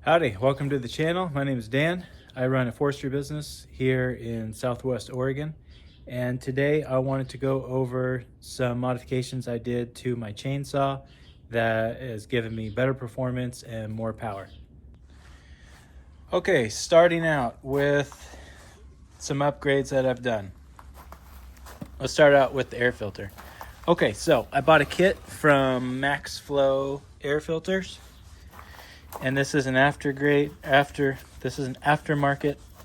Howdy, welcome to the channel. My name is Dan. I run a forestry business here in Southwest Oregon. And today I wanted to go over some modifications I did to my chainsaw that has given me better performance and more power. Okay, starting out with some upgrades that I've done. Let's start out with the air filter. Okay, so I bought a kit from Max Flow Air Filters. And this is an aftermarket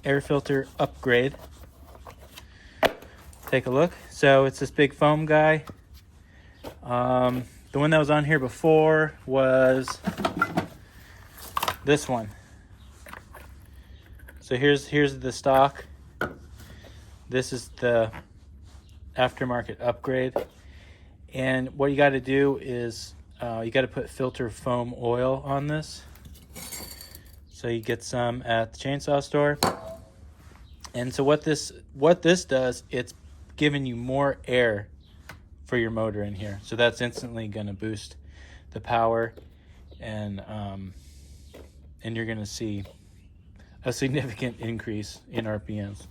air filter upgrade. Take a look. So it's this big foam guy. The one that was on here before was this one. So here's the stock. This is the aftermarket upgrade. And what you got to do is you got to put filter foam oil on this. So you get some at the chainsaw store. And so what this does, it's giving you more air for your motor in here. So that's instantly going to boost the power, and you're going to see a significant increase in RPMs.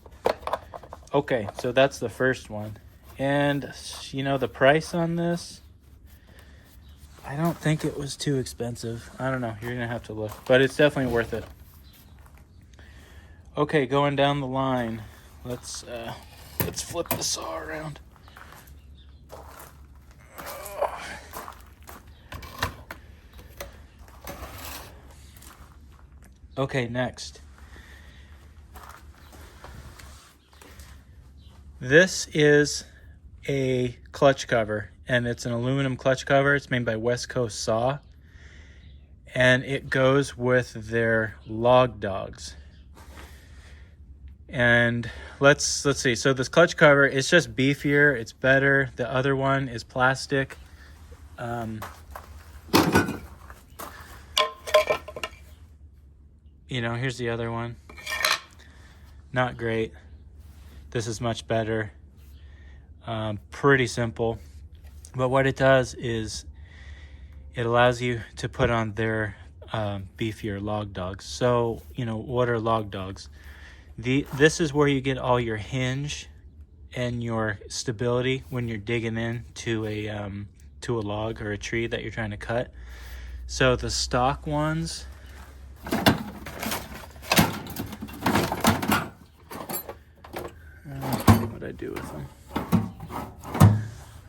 Okay, so that's the first one. And you know, the price on this, I don't think it was too expensive. I don't know. You're going to have to look. But it's definitely worth it. Okay, going down the line. Let's flip the saw around. Okay, next. This is a clutch cover, and it's an aluminum clutch cover. It's made by West Coast Saw, and it goes with their log dogs. And let's see. So this clutch cover, it's just beefier. It's better. The other one is plastic. Here's the other one. Not great. This is much better. Pretty simple. But what it does is it allows you to put on their beefier log dogs. So, what are log dogs? This is where you get all your hinge and your stability when you're digging in to a log or a tree that you're trying to cut. So the stock ones, what I do with them?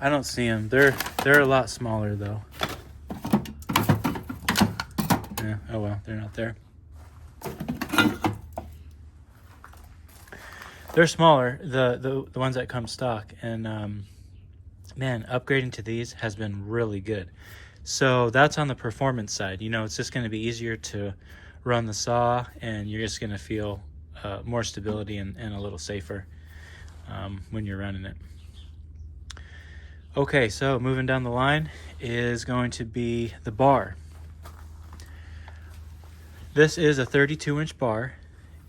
I don't see them. They're a lot smaller though. Yeah, oh well, they're not there. They're smaller, the ones that come stock, and man, upgrading to these has been really good. So that's on the performance side. It's just going to be easier to run the saw, and you're just going to feel more stability and a little safer when you're running it. Okay, so moving down the line is going to be the bar. This is a 32-inch bar.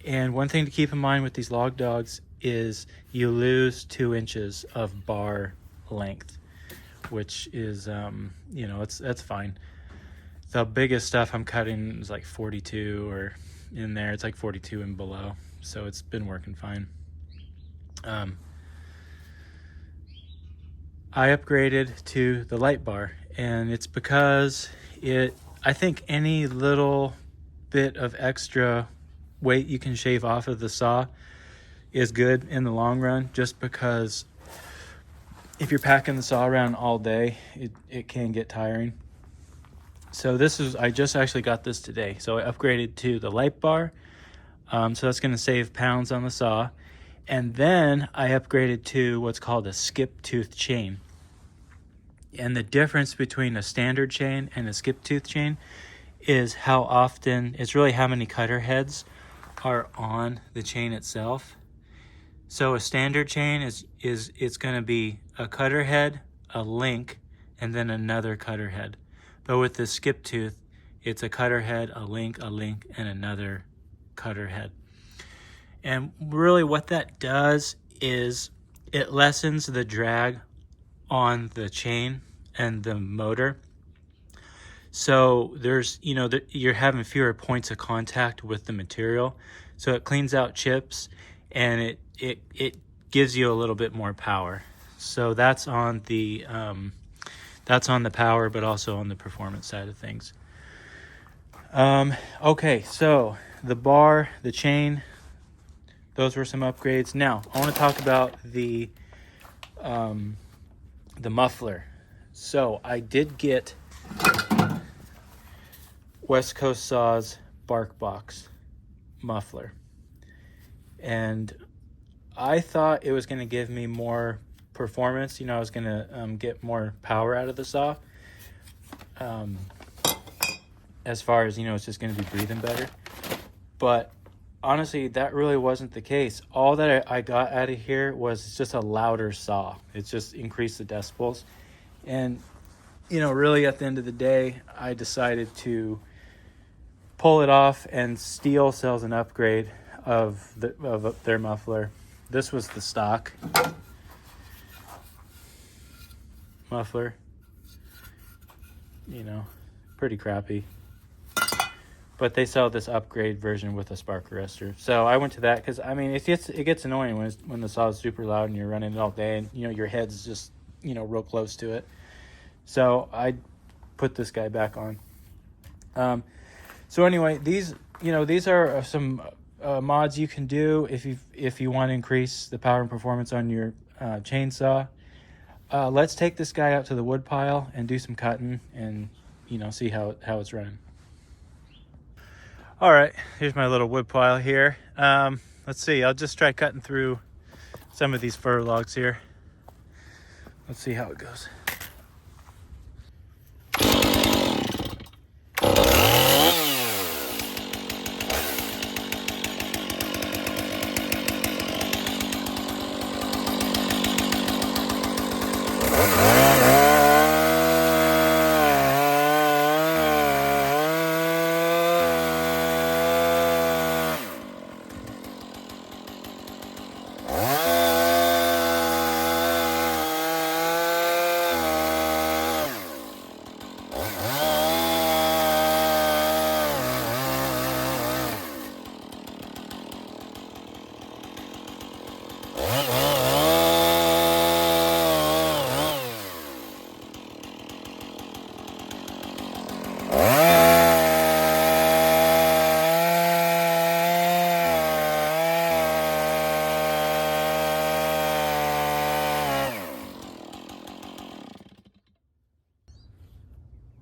And one thing to keep in mind with these log dogs is you lose 2 inches of bar length, which is, that's fine. The biggest stuff I'm cutting is like 42, or in there, it's like 42 and below. So it's been working fine. I upgraded to the light bar, and it's because I think any little bit of extra weight you can shave off of the saw is good in the long run, just because if you're packing the saw around all day, it can get tiring. So I just actually got this today. So I upgraded to the light bar. So that's going to save pounds on the saw. And then I upgraded to what's called a skip tooth chain. And the difference between a standard chain and a skip tooth chain is it's really how many cutter heads are on the chain itself. So a standard chain is it's going to be a cutter head, a link, and then another cutter head. But with the skip tooth, it's a cutter head, a link, and another cutter head. And really what that does is it lessens the drag on the chain and the motor. So there's, you're having fewer points of contact with the material. So it cleans out chips, and it gives you a little bit more power. So that's on the power, but also on the performance side of things. Okay, so the bar, the chain, those were some upgrades. Now I want to talk about the muffler. So I did get West Coast Saw's Bark Box muffler, and I thought it was going to give me more performance. I was going to get more power out of the saw. As far as, it's just going to be breathing better. But honestly, that really wasn't the case. All that I got out of here was just a louder saw. It just increased the decibels. And, really at the end of the day, I decided to pull it off, and Stihl sells an upgrade of their muffler. This was the stock muffler. Pretty crappy. But they sell this upgrade version with a spark arrestor. So I went to that because, it gets annoying when the saw is super loud and you're running it all day, and, your head's just, real close to it. So I put this guy back on. So anyway, these are some mods you can do if you want to increase the power and performance on your chainsaw. Let's take this guy out to the wood pile and do some cutting, and see how it's running. All right, here's my little wood pile here. Let's see, I'll just try cutting through some of these fir logs here. Let's see how it goes.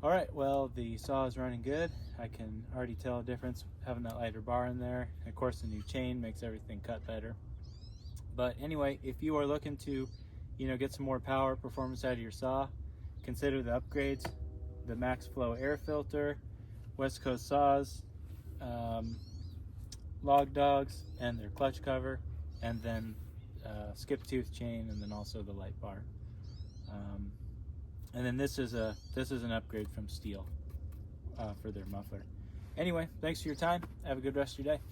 All right, well, the saw is running good. I can already tell a difference having that lighter bar in there. And of course, the new chain makes everything cut better. But anyway, if you are looking to, get some more power, performance out of your saw, consider the upgrades: the Max Flow air filter, West Coast Saws, Log Dogs, and their clutch cover, and then skip tooth chain, and then also the light bar. And then this is an upgrade from Stihl for their muffler. Anyway, thanks for your time. Have a good rest of your day.